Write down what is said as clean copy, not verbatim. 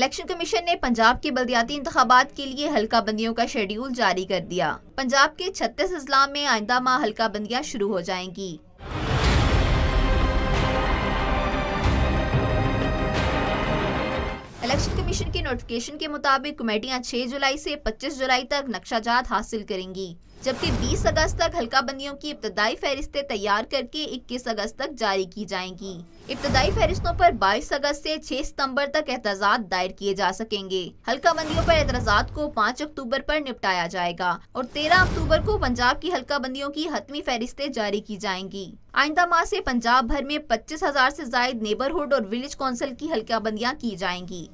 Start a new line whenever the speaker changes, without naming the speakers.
Election commission ने पंजाब के बल्दियाती इंतखाबात के लिए हल्का बंदियों का शेड्यूल जारी कर दिया। पंजाब के 36 अजला में आइंदा माह हल्का बंदियां शुरू हो जाएंगी। इलेक्शन कमीशन की नोटिफिकेशन के मुताबिक कमेटियां 6 जुलाई से 25 जुलाई तक नक्शाजात हासिल करेंगी, जबकि 20 अगस्त तक हल्का बंदियों की इब्तदाई फहरिस्तें तैयार करके 21 अगस्त तक जारी की जाएंगी। इब्तदाई फहरिस्तों पर 22 अगस्त से 6 सितंबर तक एतराजात दायर किए जा सकेंगे। हल्का बंदियों पर एतराजात को 5 अक्टूबर पर निपटाया जाएगा और 13 अक्टूबर को पंजाब की हल्का बंदियों की हतमी फहरिस्तें जारी की जाएंगी। आइंदा माह से पंजाब भर में 25,000 से जायद नेबरहुड और विलेज कौंसिल की हल्का बंदियां की जाएंगी।